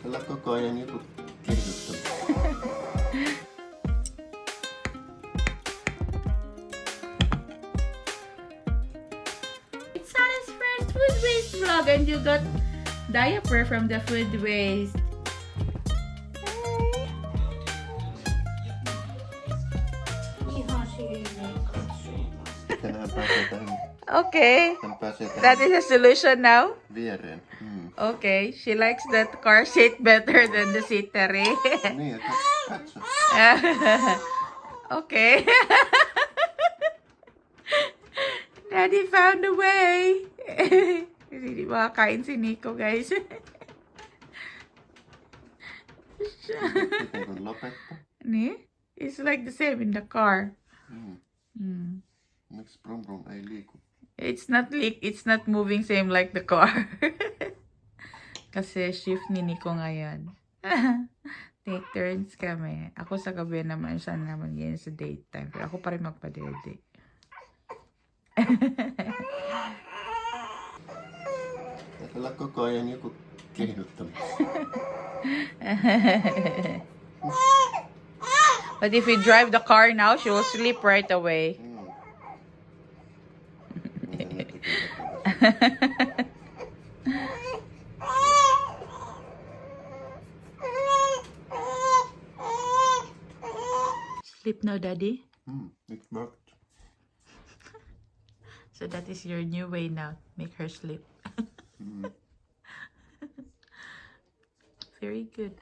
Kyllä koko ajan joku kirjoittaa. It's Sarah's first food waste vlog and you got diaper from the food waste. Tänään pääsee tähän. Okay. Hän pääsee That tähän is a solution now? viereen. Okay. She likes that car seat better than the seat Terry. Niin, että katso. Okay. Daddy found a way. Hindi makakain si Nico, guys. Miten kun lopettaa? Niin? It's like the same in the car. Miksi brum brum ei liiku? It's not moving same like the car. Kasi shift ni Nico ngayon. Take turns kami. Ako sa gabi naman, siya naman yan sa daytime. Pero ako pa rin magpadede. Täällä koko ajan joku kehduttamassa. But if you drive the car now, she will sleep right away. Sleep now, Daddy. It worked. So that is your new way now. Make her sleep. Very good.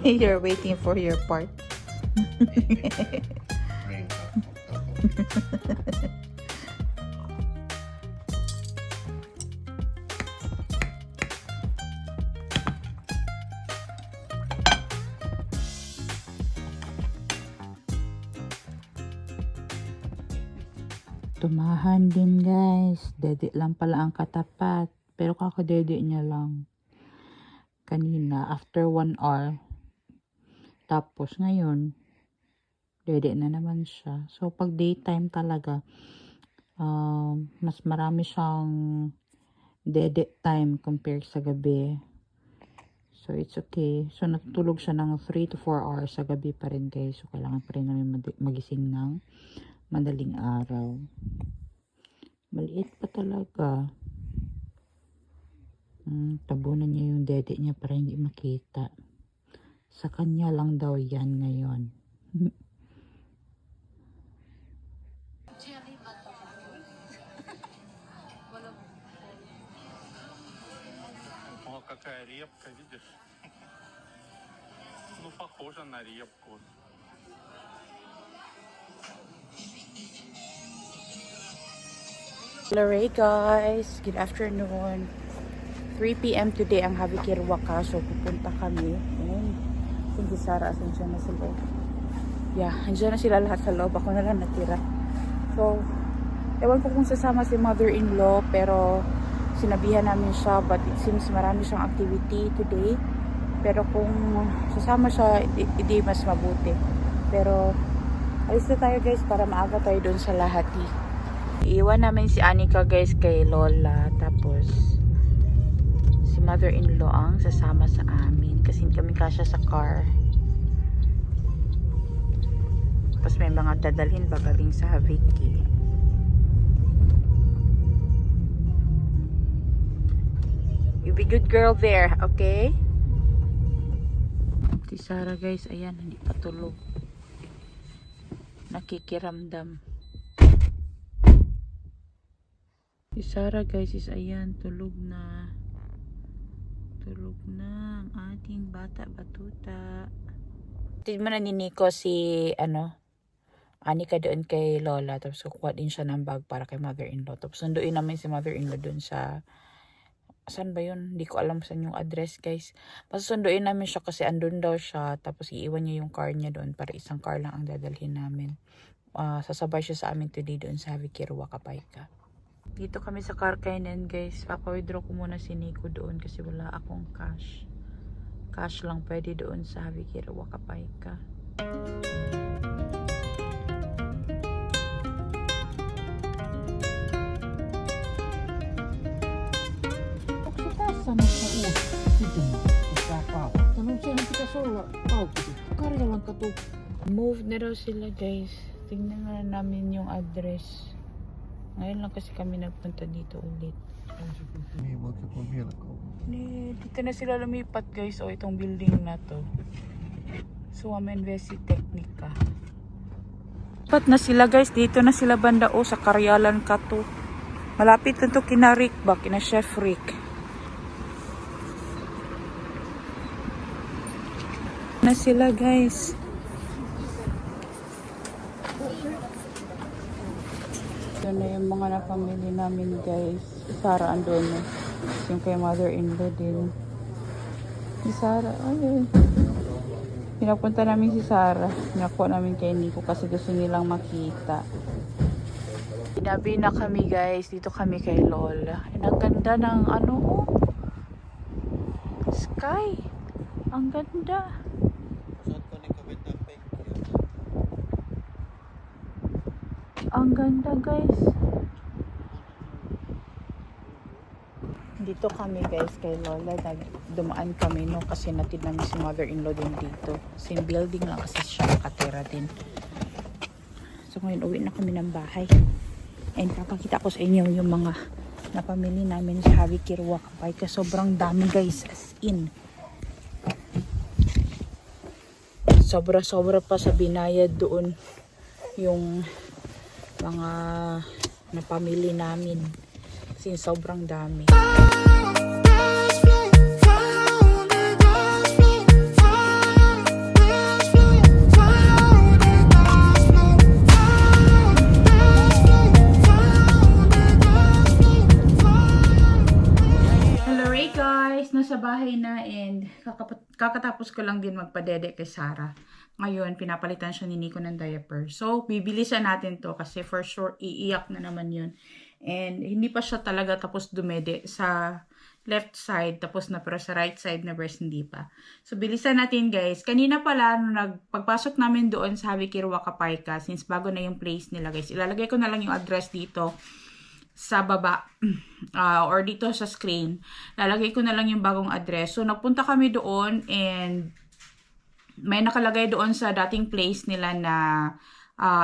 You're waiting for your part. Tumahan din, guys. Dede lang pala ang katapat. Pero kakadede niya lang. Kanina, after 1 hour. Tapos ngayon, dede na naman siya. So, pag daytime talaga, mas marami siyang dede time compared sa gabi. So, it's okay. So, natutulog siya ng 3 to 4 hours sa gabi pa rin, guys. So, kailangan pa rin namin magising ng madaling araw. Maliit pa talaga. Tabunan niya yung dede niya para hindi makita. Sa kanya lang daw yan ngayon. О, какая репка, видишь? Ну, похоже на репку. Hello guys, good afternoon. 3 p.m. today ang Habikir Waka. So pupunta kami. Ayan. Kung si Sarah, asan siya na sila. Yeah, andyan na sila lahat sa loob. Ako na lang natira. So, ewan ko kung sasama si mother-in-law, pero sinabihan namin siya, but it seems marami siyang activity today. Pero kung sasama siya, hindi mas mabuti. Pero alis na tayo guys para maaga tayo doon sa Lahati. Iiwan namin si Anika guys kay Lola. Tapos si mother-in-law ang sasama sa amin kasi kami kasya sa car. Tapos may mga dadalhin bagaling sa Haviki. You be good girl there, okay? Si Sarah guys, ayan, hindi pa tulog. Nakikiramdam. Si Sarah guys is ayan, tulog na. Tulog na ang ating bata batuta. Tignan mo na ni Nico si Anika doon kay Lola. Tapos kukuha din siya ng bag para kay mother-in-law. Tapos sunduin namin si mother-in-law doon sa saan ba yun? Hindi ko alam saan yung address, guys. Pasusunduin namin siya kasi andun daw siya. Tapos iiwan niya yung car niya doon para isang car lang ang dadalhin namin. Sasabay siya sa amin today doon sa Javier Huacapayca. Dito kami sa car kainan, guys. Papa-withdraw ko muna si Nico doon kasi wala akong cash. Cash lang pwede doon sa Javier Huacapayca. Sana sa uus, ito mo, isapaw. Tanong siya ng tikasola, paupo. Karya lang ka to. Move na daw sila, guys. Tingnan na namin yung address. Ngayon lang kasi kami nagpunta dito ulit. Dito na sila lumipat, guys. O, itong building na to. Suamen Vesi Technica. Lipat na sila, guys. Dito na sila banda. O, sa Karyalan ka to. Malapit na to kina Rick ba? Kina Chef Rick. Na sila, guys. Ito na yung mga napamili namin, guys. Si Sarah andun. Yung kay mother-in-law din. Si Sarah, ayun. Pinapunta namin si Sarah. Pinakuha namin kay Nico kasi gusto nilang makita. Inabi na kami, guys. Dito kami kay Lola. Ang ganda ng ano, oh. Sky. Ang ganda. Ang ganda, guys. Dito kami, guys, kay Lola. Dumaan kami, no, kasi natid namin si mother-in-law din dito. Same building lang kasi siya nakatira din. So, ngayon, uwi na kami ng bahay. And papakita ko sa inyo yung mga napamili namin sa Javier Huacapayca. Sobrang dami, guys, as in. Sobra-sobra pa sa binayad doon yung mga napamili namin kasi sobrang dami. Hello, Ray, guys, nasa bahay na and kakatapos ko lang din magpadede kay Sarah. Ngayon, pinapalitan siya ni Nico ng diaper. So, bibilisan natin to kasi for sure, iiyak na naman yun. And, hindi pa siya talaga tapos dumede sa left side, tapos na pero sa right side na breast, hindi pa. So, bilisan natin, guys. Kanina pala, nung pagpasok namin doon sa Javier Huacapayca, since bago na yung place nila, guys, ilalagay ko na lang yung address dito sa baba or dito sa screen. Lalagay ko na lang yung bagong address. So, nagpunta kami doon and may nakalagay doon sa dating place nila na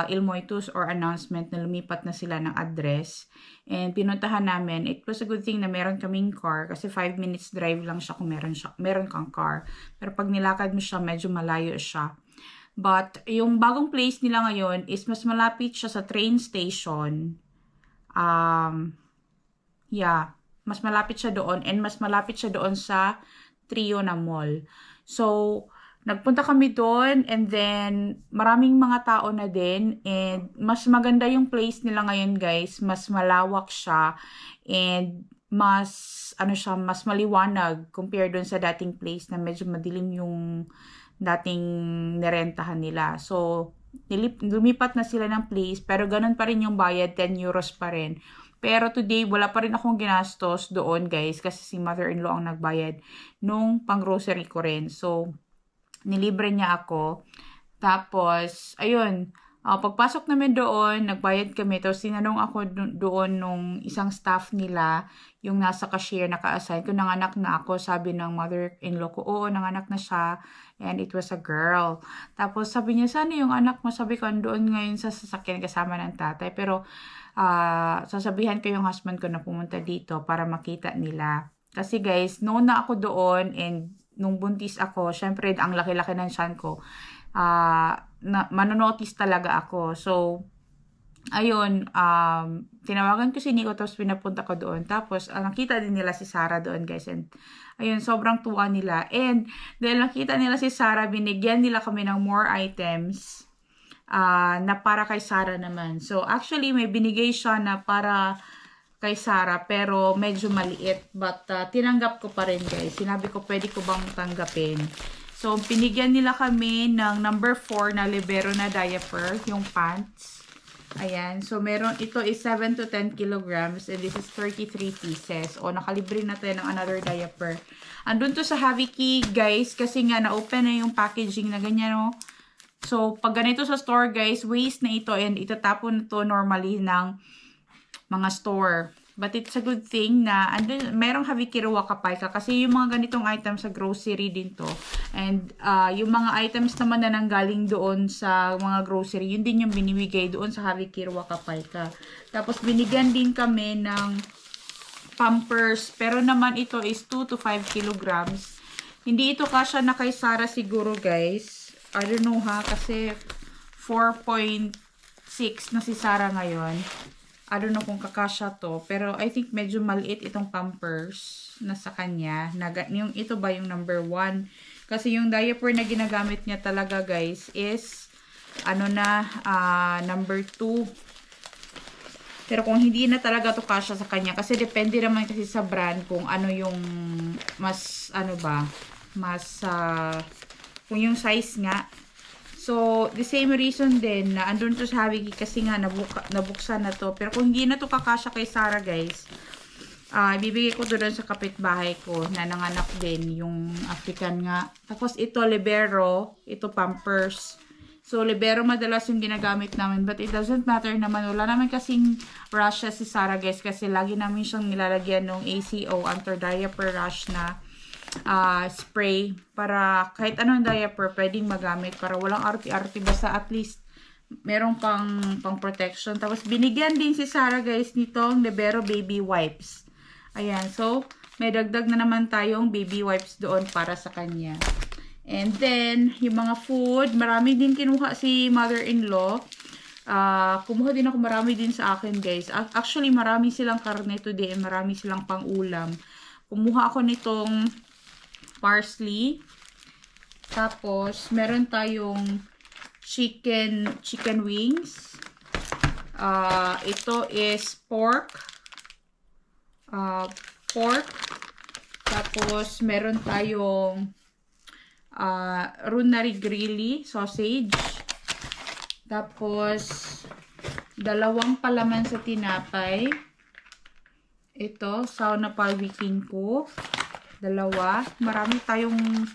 Ilmoitus or announcement na lumipat na sila ng address. And pinuntahan namin. It was a good thing na meron kaming car kasi 5 minutes drive lang siya kung meron kang car. Pero pag nilakad mo siya, medyo malayo siya. But yung bagong place nila ngayon is mas malapit siya sa train station. Mas malapit siya doon and mas malapit siya doon sa Trio na mall. So, nagpunta kami doon and then maraming mga tao na din and mas maganda yung place nila ngayon, guys. Mas malawak siya and mas mas maliwanag compare doon sa dating place na medyo madilim yung dating nirentahan nila. So, lumipat na sila ng place pero ganun pa rin yung bayad, 10 euros pa rin. Pero today, wala pa rin akong ginastos doon, guys, kasi si mother-in-law ang nagbayad nung pang-grocery ko rin. So, nilibre niya ako. Tapos, ayun, pagpasok namin doon, nagbayad kami. Tapos, tinanong ako doon nung isang staff nila, yung nasa cashier, naka-assign. Kung nanganak na ako, sabi ng mother-in-law ko, oo, nanganak na siya. And it was a girl. Tapos, sabi niya, sana yung anak mo? Sabi ko, doon ngayon sa sasakyan kasama ng tatay. Pero, sasabihan ko yung husband ko na pumunta dito para makita nila. Kasi guys, noon na ako doon and nung buntis ako, syempre ang laki-laki ng tiyan ko, manonotice talaga ako. So, ayun, tinawagan ko si Nico tapos pinapunta ko doon. Tapos, nakita din nila si Sarah doon, guys. And, ayun, sobrang tuwa nila. And, dahil nakita nila si Sarah, binigyan nila kami ng more items na para kay Sarah naman. So, actually, may binigay siya na para kay Sarah, pero medyo maliit. But tinanggap ko pa rin guys. Sinabi ko pwede ko bang tanggapin. So pinigyan nila kami ng number 4 na libero na diaper, yung pants. Ayan. So meron, ito is 7 to 10 kilograms and this is 33 pieces. O nakalibre na tayo ng another diaper. Andun to sa Haviki guys kasi nga na-open na yung packaging na ganyan no. So pag ganito sa store guys, waste na ito and itatapon to normally ng mga store. But it's a good thing na merong Haviki Wakapayka kasi yung mga ganitong items sa grocery din to. And yung mga items naman na nanggaling doon sa mga grocery, yun din yung binibigay doon sa Haviki Wakapayka. Tapos binigyan din kami ng Pampers, pero naman ito is 2 to 5 kilograms. Hindi ito kasya na kay Sarah siguro guys. I don't know ha, kasi 4.6 na si Sarah ngayon. I don't know kung kakasya to. Pero I think medyo maliit itong Pampers na sa kanya. Yung, ito ba yung number 1? Kasi yung diaper na ginagamit niya talaga guys is ano na, number 2. Pero kung hindi na talaga to kasya sa kanya. Kasi depende naman kasi sa brand kung ano yung mas, ano ba, mas, kung yung size nga. So, the same reason din na andun to sa Haviki kasi nga nabuksan na to. Pero kung hindi na to kakasya kay Sarah guys, ibibigay ko to doon sa kapitbahay ko na nanganak din yung African nga. Tapos ito libero, ito Pampers. So, libero madalas yung ginagamit namin but it doesn't matter naman. Wala naman kasing rush si Sarah guys kasi lagi namin siyang nilalagyan ng ACO, anti-diaper rash na spray para kahit anong diaper pwedeng magamit para walang arti-arti basta at least merong pang protection. Tapos binigyan din si Sarah guys nitong libero baby wipes. Ayan, so may dagdag na naman tayong baby wipes doon para sa kanya. And then yung mga food, marami din kinuha si mother-in-law. Kumuha din ako marami din sa akin guys. Actually marami silang karne today and marami silang pang-ulam. Kumuha ako nitong parsley. Tapos, meron tayong chicken wings. Ito is pork. Tapos, meron tayong runari grilly sausage. Tapos, 2 palaman sa tinapay. Ito, sauna palwiking ko. 2. Marami tayong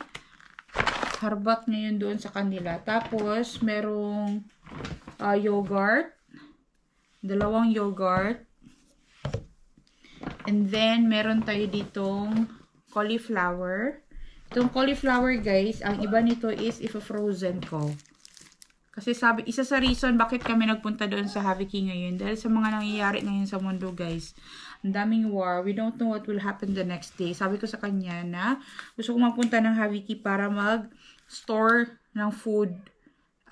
harbat ngayon doon sa kanila. Tapos, merong yogurt. 2 yogurt. And then, meron tayo ditong cauliflower. Itong cauliflower, guys, ang iba nito is if-frozen ko. Kasi sabi, isa sa reason bakit kami nagpunta doon sa Haviki ngayon, dahil sa mga nangyayari ngayon sa mundo, guys. Ang daming war. We don't know what will happen the next day. Sabi ko sa kanya na gusto ko magpunta ng Haviki para mag-store ng food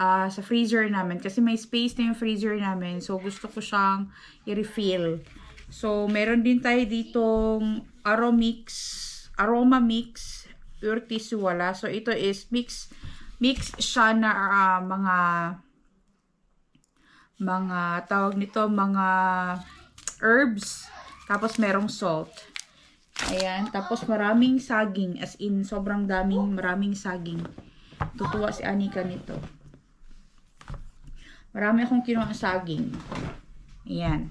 sa freezer namin. Kasi may space na yung freezer namin. So, gusto ko siyang i-refill. So, meron din tayo ditong aroma mix urtisuwala. So, ito is mix siya na mga tawag nito, mga herbs. Tapos, merong salt. Ayan. Tapos, maraming saging. As in, sobrang maraming saging. Tutuwa si Anika nito. Marami akong kinuha saging. Ayan.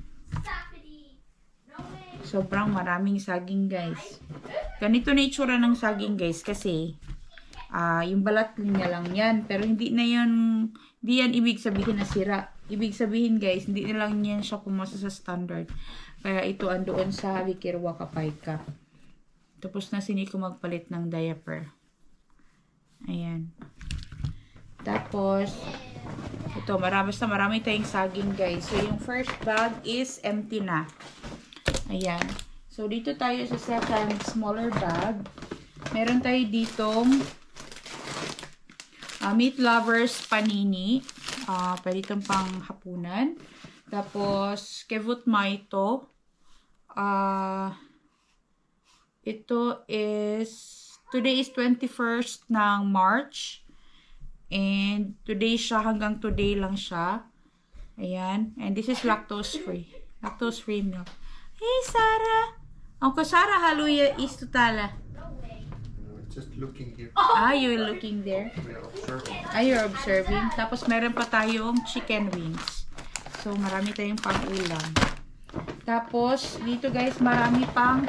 Sobrang maraming saging, guys. Ganito na itsura ng saging, guys. Kasi, yung balat niya lang yan. Pero, hindi yan ibig sabihin na sira. Ibig sabihin, guys, hindi na lang yan siya pumasa sa standard. Kaya ito andoon sa Haviki Wakapayka. Tapos na sini ko magpalit ng diaper. Ayan. Tapos, ito, marami tayong saging, guys. So, yung first bag is empty na. Ayan. So, dito tayo sa second smaller bag. Meron tayo ditong Meat Lovers Panini. Pwede itong pang hapunan. Tapos, Kevut Maito. Ito is, today is 21st ng March. And today siya, hanggang today lang siya. Ayan. And this is lactose free. Lactose free milk. Hey, Sarah. Uncle Sarah, haluya is tutala. We're just looking here. You're looking there. We're observing. You're observing. Tapos meron pa tayong chicken wings. So, marami tayong pang-ulam. Tapos, dito guys, marami pang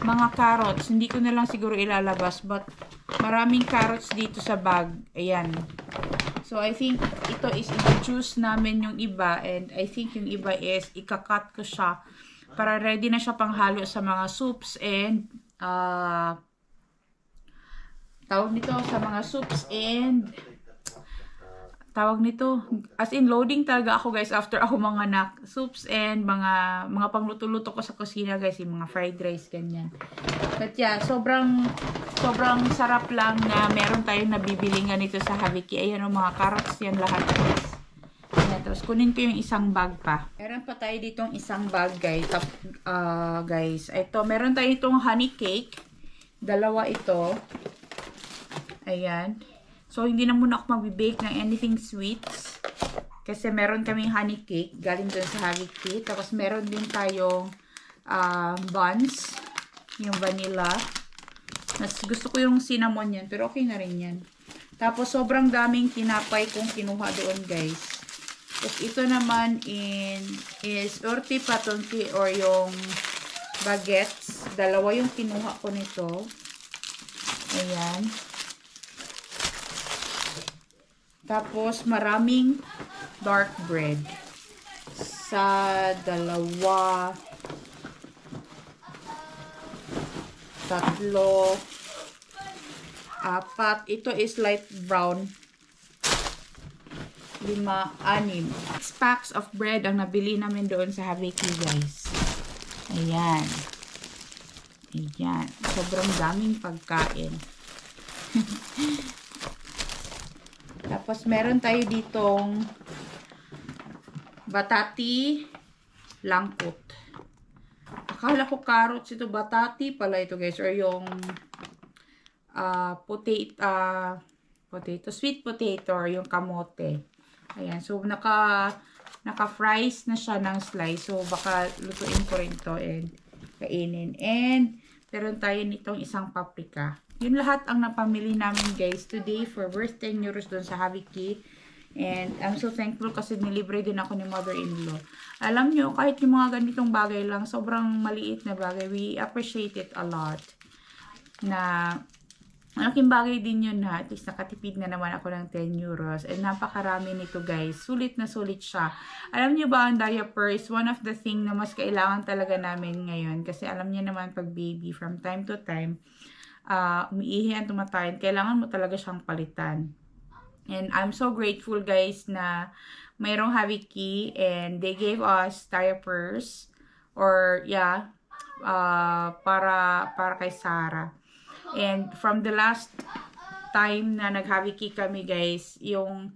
mga carrots. Hindi ko na lang siguro ilalabas, but maraming carrots dito sa bag. Ayan. So, I think ito is i-juice namin yung iba, and I think yung iba is ikakat ko siya para ready na siya pang halo sa mga soups and tawag nito sa mga soups and tawag nito, as in loading talaga ako guys after ako mga soups and mga pangluto-luto ko sa kusina guys, yung mga fried rice ganyan. But yeah, sobrang sarap lang na meron tayong nabibiling ganito sa Haviki. Ayan o, mga carrots yan lahat guys. Ayan, tapos kunin ko yung isang bag pa. Meron pa tayo ditong isang bag guys. Guys, ito, meron tayo itong honey cake. Dalawa ito. Ayan. So, hindi na muna ako mag-bake ng anything sweets. Kasi meron kaming honey cake. Galing dun sa Haviki. Tapos meron din tayong buns. Yung vanilla. Mas gusto ko yung cinnamon yan. Pero okay na rin yan. Tapos sobrang daming tinapay kong kinuha doon guys. Tapos ito naman is orti patonki or yung baguettes. Dalawa yung kinuha ko nito. Ayan. Tapos, maraming dark bread. Sa dalawa, tatlo, apat. Ito is light brown. 5, 6. 6 packs of bread ang nabili namin doon sa Haviki, guys. Ayan. Ayan. Sobrang daming pagkain. Tapos, meron tayo ditong batati langkut. Akala ko carrots ito. Batati pala ito, guys. Or yung potato, sweet potato or yung kamote. Ayan. So, naka-fries na siya ng slice. So, baka lutuin ko rin to and kainin. And, meron tayo nitong isang paprika. Yun lahat ang napamili namin guys today for worth 10 euros doon sa Haviki. And I'm so thankful kasi nilibre din ako ni mother-in-law. Alam nyo, kahit yung mga ganitong bagay lang, sobrang maliit na bagay, we appreciate it a lot. Na malaking bagay din yun na at least nakatipid na naman ako ng 10 euros. And napakarami nito guys. Sulit na sulit siya. Alam nyo ba ang diaper is one of the thing na mas kailangan talaga namin ngayon. Kasi alam niyo naman pag baby from time to time, umiihi ang tumatayin, kailangan mo talaga siyang palitan. And I'm so grateful guys na mayroong Haviki and they gave us diapers or yeah, para kay Sarah. And from the last time na nag-Haviki kami guys, yung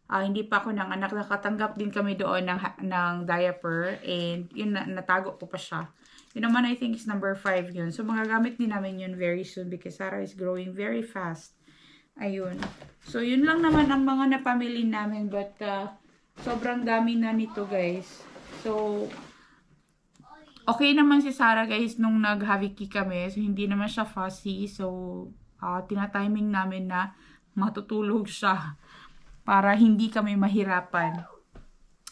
hindi pa ako ng anak, nakatanggap din kami doon ng diaper and yun natago ko pa siya. Yun naman, I think is number 5 yun. So, magagamit din namin yun very soon because Sarah is growing very fast. Ayun. So, yun lang naman ang mga napamili namin. But, sobrang dami na nito, guys. So, okay naman si Sarah, guys, nung nag-Haviki kami. So, hindi naman siya fussy. So, tinatiming namin na matutulog siya para hindi kami mahirapan.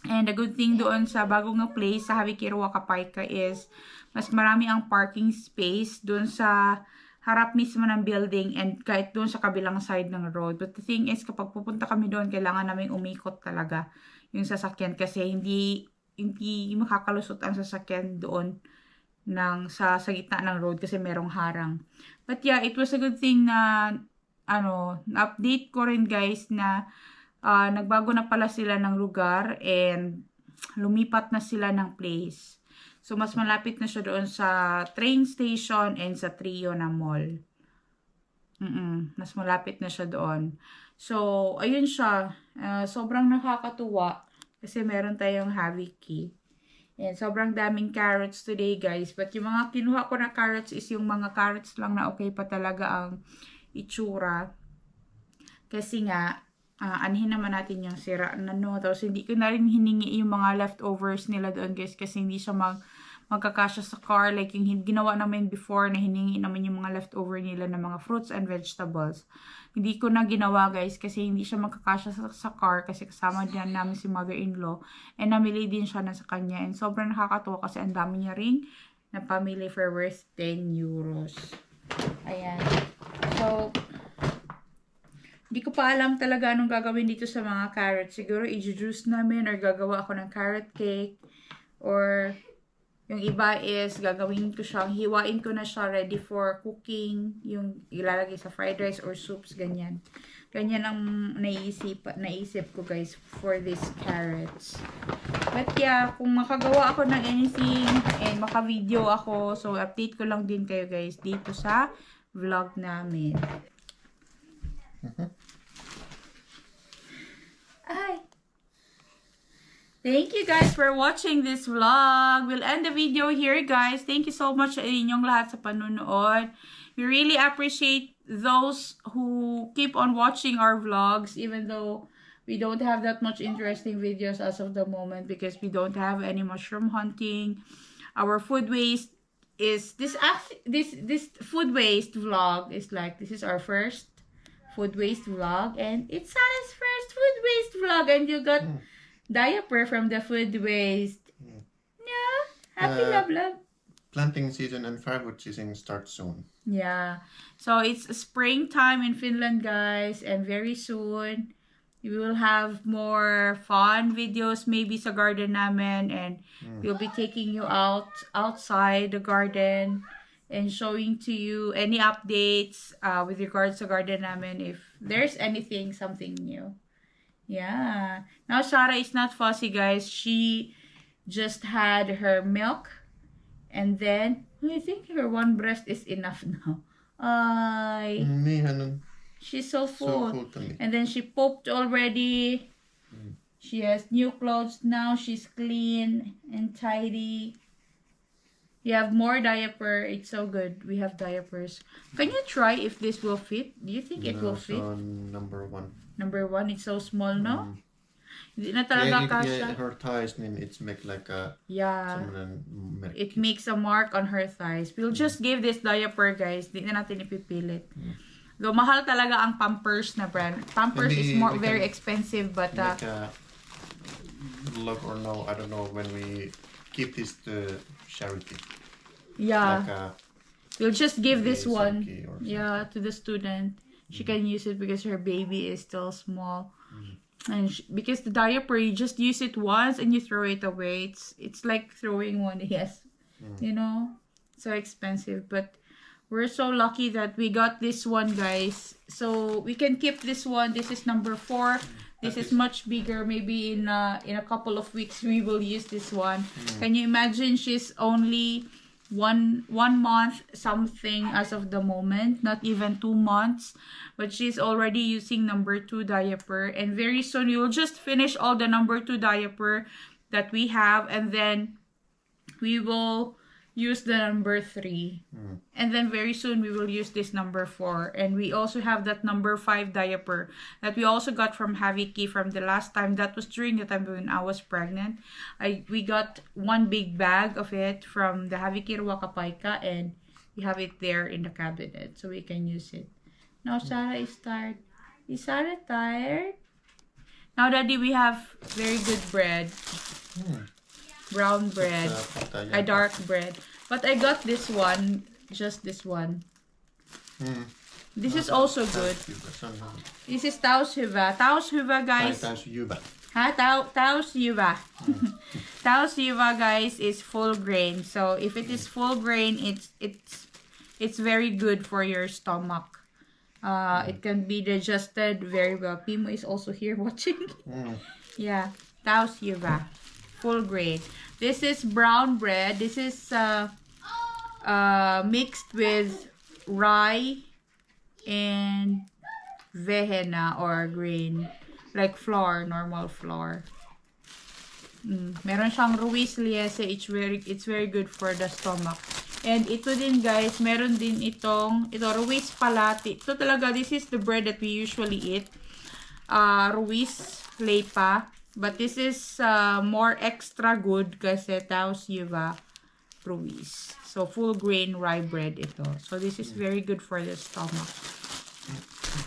And the good thing doon sa bagong place sa Haviki Ruakapayka is mas marami ang parking space doon sa harap mismo ng building and kahit doon sa kabilang side ng road. But the thing is, kapag pupunta kami doon, kailangan namin umikot talaga yung sasakyan kasi hindi makakalusot ang sasakyan doon sa gitna ng road kasi merong harang. But yeah, it was a good thing na na-update ko rin guys na nagbago na pala sila ng lugar and lumipat na sila ng place. So, mas malapit na siya doon sa train station and sa Trio na mall. Mas malapit na siya doon. So, ayun siya. Sobrang nakakatuwa kasi meron tayong Haviki. And sobrang daming carrots today, guys. But yung mga kinuha ko na carrots is yung mga carrots lang na okay pa talaga ang itsura. Kasi nga, anhin naman natin yung sira na no. Tapos hindi ko na rin hiningi yung mga leftovers nila doon guys kasi hindi siya magkakasya sa car. Like yung ginawa namin before na hiningi namin yung mga leftover nila ng mga fruits and vegetables. Hindi ko na ginawa guys kasi hindi siya magkakasya sa car kasi kasama din namin si mother-in-law. And namili din siya na sa kanya. And sobrang nakakatuwa kasi ang dami niya ring na pamili for worth 10 euros. Ayan. So, hindi ko pa alam talaga anong gagawin dito sa mga carrots. Siguro i-juice namin or gagawa ako ng carrot cake. Or yung iba is gagawin ko siyang, hiwain ko na siya ready for cooking. Yung ilalagay sa fried rice or soups, ganyan. Ganyan ang naisip ko guys for these carrots. But yeah, kung makagawa ako ng anything and maka-video ako, so update ko lang din kayo guys dito sa vlog namin. Ay! Thank you guys for watching this vlog. We'll end the video here guys. Thank you so much sa inyong lahat sa panunood. We really appreciate those who keep on watching our vlogs even though we don't have that much interesting videos as of the moment because we don't have any mushroom hunting. Our food waste is this food waste vlog is like this is our first food waste vlog and it's Sarah's first food waste vlog and you got diaper from the food waste. Yeah, happy love. Planting season and firewood season starts soon. Yeah, so it's springtime in Finland guys and very soon we will have more fun videos maybe sa garden namin and we'll be taking you outside the garden and showing to you any updates with regards to garden namin if there's something new. Yeah. Now, Sarah is not fussy, guys. She just had her milk and then I think her one breast is enough now. She's so full. So full to me. And then she pooped already. She has new clothes now. She's clean and tidy. We have more diaper. It's so good. We have diapers. Can you try if this will fit? Do you think it will fit? So number 1. Number 1, it's so small, no? Hindi na talaga kasha. Her thighs, it's make like a... Yeah. It makes a mark on her thighs. We'll just give this diaper, guys. Hindi na natin ipipilit. Though mahal talaga ang Pampers na brand. Pampers is very expensive, but... Make a look or no, I don't know, when we keep this to charity. Yeah. Like we'll just give this one, yeah, to the student. She can use it because her baby is still small. And because the diaper, you just use it once and you throw it away. It's like throwing one, yes. You know? So expensive. But we're so lucky that we got this one, guys. So we can keep this one. This is number 4. This is much bigger. Maybe in a couple of weeks we will use this one. Can you imagine? She's only one month something as of the moment, not even 2 months, but she's already using number 2 diaper, and very soon we will just finish all the number 2 diaper that we have, and then we will use the number 3. And then very soon we will use this number 4. And we also have that number 5 diaper that we also got from Haviki from the last time. That was during the time when I was pregnant. We got one big bag of it from the Haviki Ruakapaika, and we have it there in the cabinet so we can use it. Now Sarah is tired. Is Sarah tired? Now, Daddy, we have very good bread. Brown bread. A dark bread. But I got this one. Just this one. This is also good. This is Taushuva. Taushuva, guys. Taushuva. Taushuva. Taushuva, guys, is full grain. So if it is full grain, it's very good for your stomach. It can be digested very well. Pimo is also here watching. Yeah. Taushuva. Full grain. This is brown bread. This is mixed with rye and vehena or grain, like flour, normal flour. Meron siyang Ruiz Liese. It's very good for the stomach. And ito din, guys, meron din ito Ruiz Palati. Ito talaga, this is the bread that we usually eat. Ruiz Leipa. But this is more extra good kasi Taushuva. Pruis. So, full grain rye bread ito. So, this is very good for the stomach.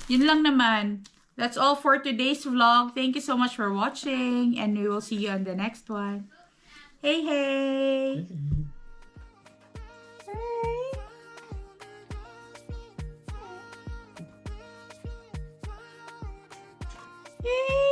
Yun lang naman. That's all for today's vlog. Thank you so much for watching. And we will see you on the next one. Hey, hey! Hey!